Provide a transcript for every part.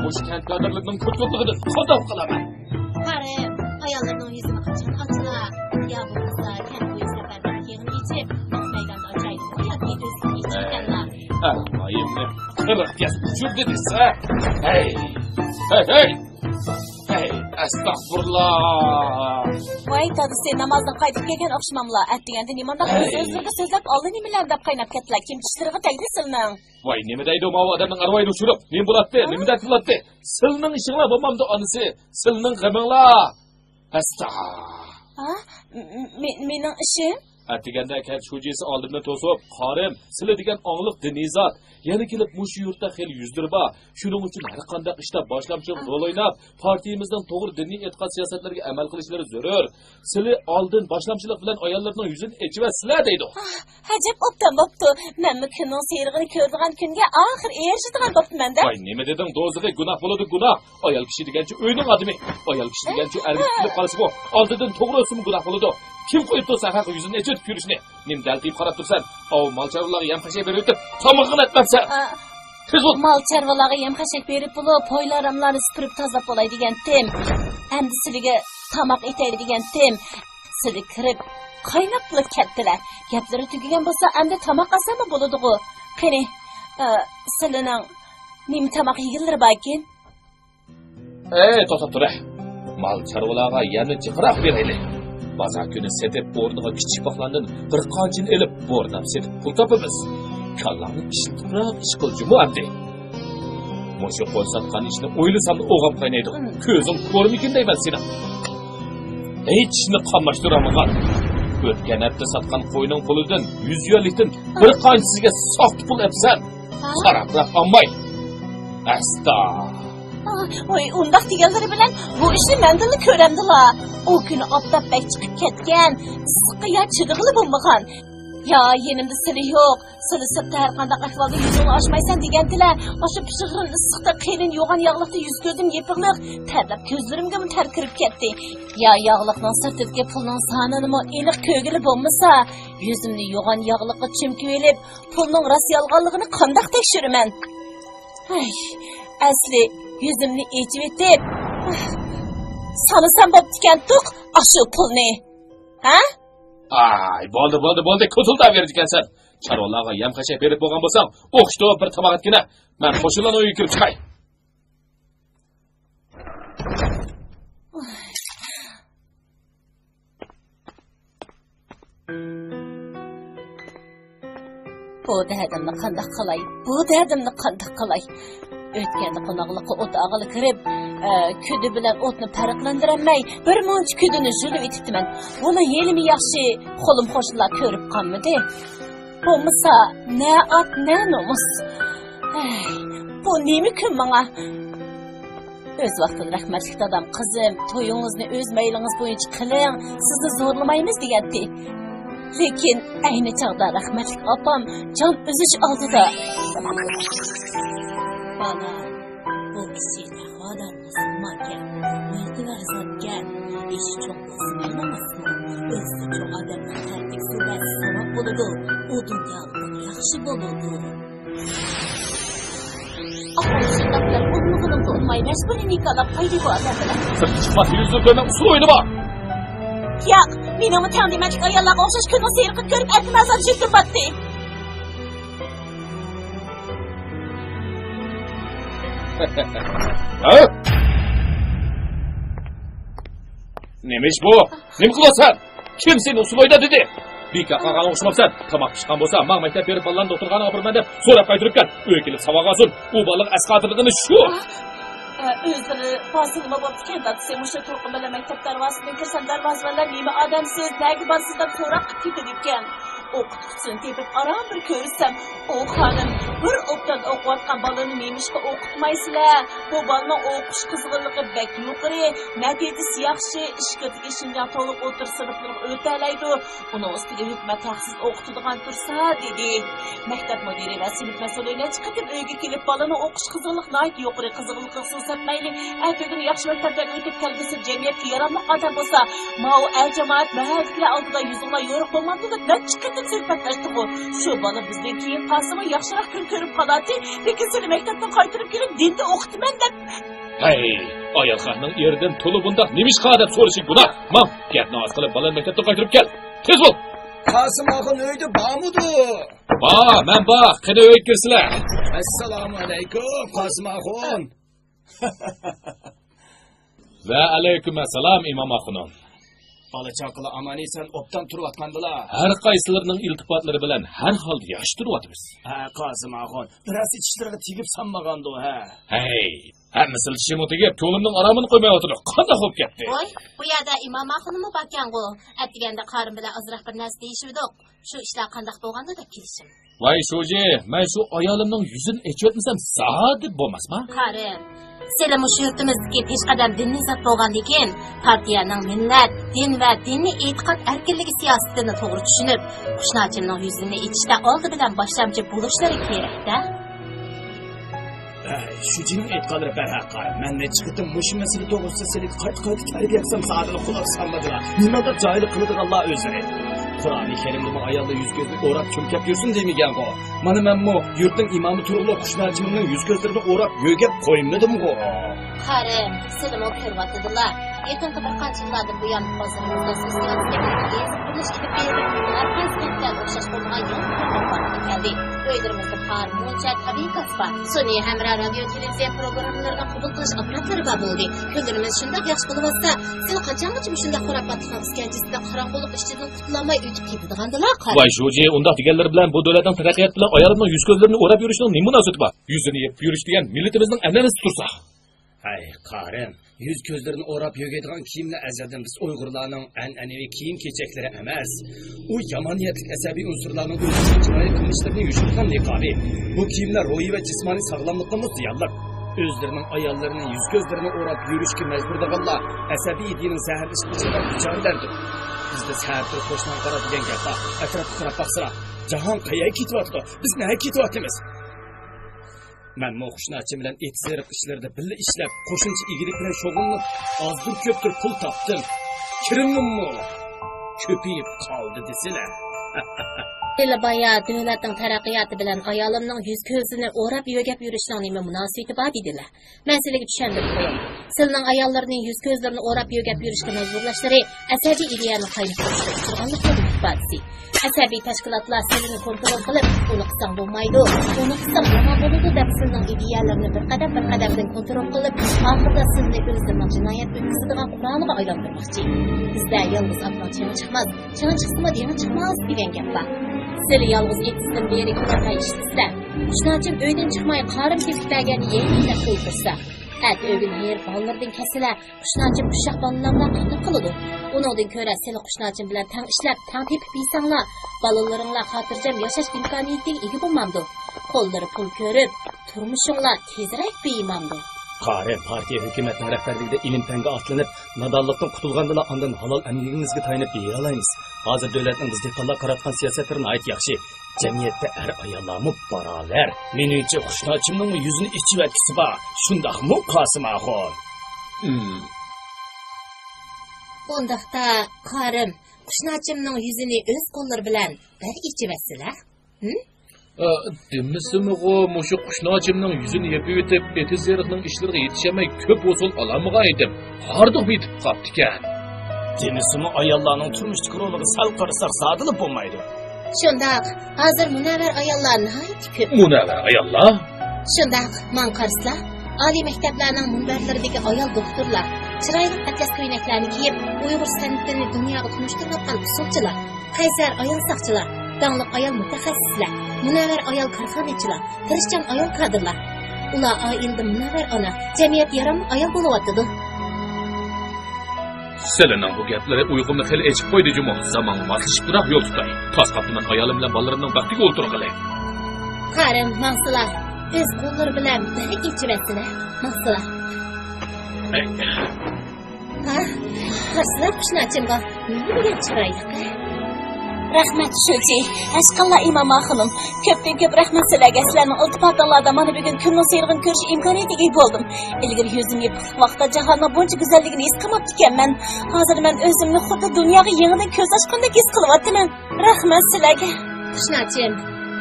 Boş kent kadırlığının kurtulduğunu kodum kılamam. Karım, ayarlarının yüzünü kaçan atına. Ya bu kızlar kent boyu seferden yerini içip, bak meydanda açaydı. Ya bir özgün içerkenler. Ayım ne? Kırık yaz uçur dediyse. Hey! Hey hey! Hey! Estağfurullah! Vay tadı sen namazdan qaytıp gelgen okşamamla. Etdigende nimanda sözlerge sözlep allı nimeler dap kaynap kettiler. Kim kişileriga tegdi silning. Vay neme deydi o mavi adamın arvayını uçurup. Nem bulattı, neme de kılattı. Sılının işinla babamda anısı. Sılının gımınla. Estağfurullah. Mening işim? Әтігенде әкәр шөжесі алдымда тосып, қарым, сілі деген аңлық діни зат. Яны келіп мұшы юртта хел yüzdür ба. Şunun üçün hər qandaq işdə başlamçılıq rol oynab, partiyimizдің toğır dini etqat siyasetlerге əməl qilishləri zörür. Sili aldın başlamçılıq bilen ayallarının yüzün eçi ve silə deydi. Hacep optan boptu. Men mükünün seyirgini kördüğün künge ahir erişidiğen boptu mende. Vay neme dedin dozdığı günah buladı günah. Ayal kişi degençi öyünün adımı. Ayal kişi degençi ergit bilip kalısı bu. Aldırdın toğır olsun mu günah buladı. Kim koyup dursa hakkı yüzünü ece ötüp yürüyüşüne. Nem delteyip qarap dursan. Av mal çarvılağı yem kaşaya beri ötüp tamıqın etmemse. Tez ol. Mal çarvılağı yem kaşak berip bulup poylaramlarını süpürüp tazap olay degentim. Endi silige tamak eteyli degentim. Sili kirip kaynap bulup kettiler. Gapları tügügen bolsa endi tamak asa mı buluduğu? Qani silinin nem tamak yigildir bakin? To'xtab tur. Mal çarvılağı yemni çıqıraq berayli. Bazar günü setip bornuğa kichik baxlandın bir qancın elip bornab setip pul tapımız. Kallanı iştirak iş kılcımı amdi. Moşu qoy satqan işini oylasam da oğam qaynaydı. Közüm ko'rmikin deyman seni. Hechni qamashtiramıgan. O'tgan hafta satqan qo'yning pulidan 100 yuanlikdan bir qancha sizga soft pul epsan. Qaraqroq olmay. Asta. Oy, undaq deganlari bilan bu ishni mendili ko'ramdila. O kuni optap bek chiqib ketgan, issiqqa chidig'ili bo'lmagan. Ya yenimda sili yo'q, sili sirtda har qanday ahvolda yuzingni ochmaysan degandilar. O'sha pishig'in issiqda qiyin yo'g'on yog'liqda yuz ko'zim yepiqliq, terlab ko'zlarimga ter kirib ketdi. Ya yog'liqning sirtidagi pulning sonini aniq ko'gili bo'lmasa, yuzimni yo'g'on yog'liqqa chimkib elib, pulning rost yolg'onligini qanday tekshiraman? Ay, asli yüzümni echib etib, sanasam bo'ptikan tuq, ashu pulni. Ha? Ay, bo'ldi, ko'zildan berdi ekansan. Charvalarga yem qashaq berib bo'lgan bo'lsam, o'qishda bir tomoq etgina. Men qo'shilgan uyga kirib chiqay. Bu derdimni qanday qilay? Ötkende qonaqlıqqa ot ağılı kirib, küdü bilen otni farqlandıramay, bir munç küdünü jülüp etiptiman. Bunu yelimi yaxşı, qo'lim qo'shillar ko'rib qolmadi. Bo'lmasa, ne at, ne nomus. Bu nemi kun manga? Öz vaqtida rahmatli dadam, qizim, to'yingizni o'z maylingiz bo'yicha qiling, sizni zo'rlamaymiz degandi. Lekin ayni chaqda rahmatli opam jon uzish oldida. Bana bu kişiyle adam musulmanken, mehdiler zatken, iş çok ısmarlamasın. Özü çok adamın tertipsiz ve sanat buludu. O dünyalıktan yakşı buludu. Ama şundaklar onluğunun olmayı mecburi nikalap haydi bu adamlar. Çıkmaz yüzü dönmem usul oyunu var. Ya, benim tanıdığım ayarlar olşaş könü seyirkit görüp etmezsen çıktım battı. Ha? Neymiş bu? Ne mi kılasan? Kim seni usul oyda dedi? Bir kakağana oxşamapsan, tamak pişkan bolsa, mağa mektep berip ballarını oturğana apırman dep, so'rab qaytırıp gel. Öy kelip savağa olsun, u balık asqatırlığını şu. Özleri basılıma boptiken sen o'sha to'qim bilan maktab darvozasidan kirsan darvozabonlar nima odamsiz, nagi borsizdan so'rab ketdi ekan. O'qituvchisini tepib aram bir ko'rsam, o xonim bir o'qdan o'qiyotgan bolani nemishqa o'qitmaysizlar? Bu bolaning o'qish qizg'inligi bek yuqori, natijasi yaxshi, ishga tegishingdan to'liq o'tir sinflarga o'talaydi. Uni ustiga hukmat haqsiz o'qitadigan tursa dedi. Maktab mudiri va sinf mas'uliyatini chiqib uyga kelib bolani o'qish qizg'inligi yuqori qizg'inlikni so'zlatmayli. Ertaga yaxshi maktabdan o'tib kelgisi jamiyatga yaramli odam bo'lsa, mau el jamoat mahallilar oldida yuzinglar yo'riq bo'lmadi deb chiqib yomon söhbetleşti bu. Şu bana bizden keyin Kasım'ı yaxşırak gün körüp kalatı. Peki seni mektepten kaytırıp gelip dinde okutumen dep. Hey, ayaklarının yerden tulubunda neymiş kadar soruşuk buna? Mam, gapni az qilib balan maktabdan qaytirib kel. Tez bo'l. Kasım ağın öyde bağmıdı? Men qani o'yib kirsizlar. Assalamu alaikum Kasım ağın. Va alaykum assalom imom axunon. Bala çakılı amaniysen optan turvatkandılar. Har qaysilarining iltifotlari bilan har holda yaxshi turyapmiz. Ha Kasım ağın. Biraz içişlerine tigip sanmagandı o ha. Hey, hammasi iltishim o'tiga ko'nglimning aramini qo'ymay o'tirib, qanday bo'lib ketdi? Voy, bu yerda imom axunimi bakkan-ku. Atdiganda qarim bilan azroq bir narsa deyishibdik. Shu ishlar qanday bo'lganda deb kelishim. Voy sho'ji, men shu ayolimning yuzini echayotmasam saat bo'lmasmi? Qarim, seni mush yurtimizdagi peshqadam dinni zot bo'lgandan keyin partiyaning millat, din va diniy e'tiqod erkinligi siyosatini to'g'ri tushunib, Qushnochimning yuzini echishda oldi bilan boshlamchi bo'lishlari kerak-da. Şu cinin etkaları berhakar. Ben ne çıktım muş mesele doğrusu seni kayıt terbiye etsem saadını kulak sanmadılar. Nimada cahili kılıdır Allah özleri. Kur'an-ı Kerim'de mi ayarlı yüz gözlük uğrap çömk yapıyorsun değil mi gen o? Manı ben mu yurtun imamı Turullu Kuşnacımının yüz gözlerini uğrap yögep koymadım o. Qarim, seni o körvattıdılar. Yakınki bir qanchalardan bu yan bazarimizda sosyalistik gezib qilish gibi belirtilar konspektlar o'xshash bo'lmagan yo'l keldi. Uylarimizda farmoncha tabiiy gaz bor. Sun'iy hamra radio televiziya programmalarini qabul qilish apparatlari bor bo'ldi. Kunlarimiz shunday yaxshi bo'lyapsa, sen qachongacha shunday xurofotlikning iskanjasida qorong'ulik ichidan qutulolmay o'tib ketadigandilar Qarim. Voy sho'ji, unda deganlar bilan bu davlatning taraqqiyot bilan ayolimning yuz ko'zlarini o'rab yurishining nima munosabati bor? Yuzini yeb yurish degan millatimizning an'anasi tursa. Hay Karim, yüz gözlerini orap yögeydiğen kiyimle ezelden biz Uygurlarının an'anevi kiyim keçekleri emez. O yamaniyetlik esabi unsurlarının özünün cinayet kılmışlarını yuşurtan nikabi. Bu kiyimler ruhi ve cismani sağlamlıklarını ziyarlar. Özlerinin ayarlarının yüz gözlerini orap yürüşkü mecburdağınla esabi dinin zehirleştiriciler mücarilerdir. Biz de seherdir koşunan kara diyen gel bak, etrafı kırap baksana. Cahan kayaya kitvatı, biz neye kitvatımız? Ben bu Qushnochim bilan etsirik ishlarda birga ishlab, qo'shimcha igilik bilan shug'ullanib, ozdir ko'pdir pul topdim. Kirimimmi? Ko'payib qoldi desizlar. Elbaya davlatning taraqqiyoti bilan ayolimning yuz ko'zini o'rab yogab yurishining nima munosabati bor dedilar. Men sizlarga tushuntirib qo'yaman. Sizning ayollarning yuz ko'zlarini o'rab yogab yurishga majburlashlari asabiy ideyani qaynatib turganligining ifodasi. Asabiy tashkilotlar sizlarni kontrol qilib, uni qilsam bo'lmaydi, uni qilsam nima bo'ladi deb sizning ideyalarini bir qadamdan kontrol qilib, oxirida sizni o'zingizning jinoyat o'tkazadigan quroliga aylantirmoqchi. Bizda yolg'iz otdan chiqmas, chiqsimi degan chiqmas degan gap bor. Sizlar yolg'iz etisdan beri ko'rmay ishlasizlar. Qushnochim uydan chiqmay qarim kesib bergani yengilab qo'ytirsa, at o'g'il yer bolalardan kasilar, Qushnochim ushoq bolalardan qattiq qiladi. Uningdan ko'ra sizlar Qushnochim bilan tang ishlab, tang tepib biysanglar, bolalaringlar xotirjam yashash imkoniyatiga ega bo'lmamdi. Qo'llari pul ko'rib, turmushinglar tezroq beyimamdi. Karim partiya hükümetinin rehberliğinde ilim penge atlanıp, nadallıktan kutulganda andan halal emniyetinizi tayinip iyi alayınız. Hazır devletin bizde kalla karatkan siyasetlerine ait yakşı. Cemiyette er ayarlamı baraver. Menüce Qushnochimning yüzünü içi vetkisi var. Şundak mı Kasım ağır? Bundaqda Qarim, Qushnochimning yuzini o'z qo'llari bilan bir ichivasizlar. Demisimi o muşu Qushnochimning yuzini yepib etib, eti zeriqning ishlariga yetishemay ko'p usul olamagan edim. Hardiq bitib qaptikan. Demisimi ayollarning turmush quroliga sal qarasak zadilib bo'lmaydi. Shundaq, hozir munavvar ayollar nihoyat ko'p. Munavvar ayollar? Shundaq, man qarslar, oliy maktablarning munbarlaridagi ayol doktorlar, chiroyli atlas ko'ylaklarni kiyib, Uyg'ur san'atini dunyoga tunishtirayotgan usulchilar, qaysar ayol soqchilar, danglik ayol mutaxassislar, munavvar ayol korxonachilar, tirishchan ayol kadrlar. Ular oilda munavvar ona, jamiyat yaramli ayol bo'lyapti. Selenin bu gapları uyg'unni xil echib qo'ydi jumo. Zaman moslashib turib yo'l tutay. Toz qaptiman ayolim bilan bolalarimning baxtiga o'ltirg'ilay. Qarim, maqsalar, o'z qo'llari bilan bir ichivasizlar, maqsalar. Ha, qarslar Qushnochimga nima degan chiroyli. Rahmat Şöji. Aşkalla İmama Hanım. Köpten köp rahmat sizlarga. Sizlarning iltifotingizlarda mana bugun kunning serg'in ko'rish imkoniyatiga ega bo'ldim. Ilgari yuzim yepib vaqtda jahonning buncha go'zalligini his qilmabdi ekanman. Hozir men o'zimni xuddi dunyoga yangidan ko'z ochgandek his qilyapman. Rahmat sizlarga. Qushnachim,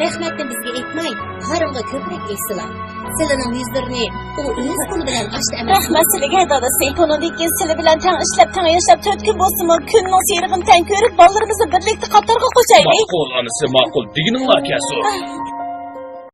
rahmatni bizga aytmay, Karimga ko'proq aytsizlar. Sizlarning yuzlarini u o'z qo'li bilan ochdi emas. Rahmat sizlarga dadasi. Bundan keyin sizlar bilan tang ishlab, tang yashab 4 kun bo'lsinmi, kunning serg'in tang ko'rib, bolalarimizni birlikda qatorga qo'shaylik. Ma'qul, anisi ma'qul. Degininglar kasu.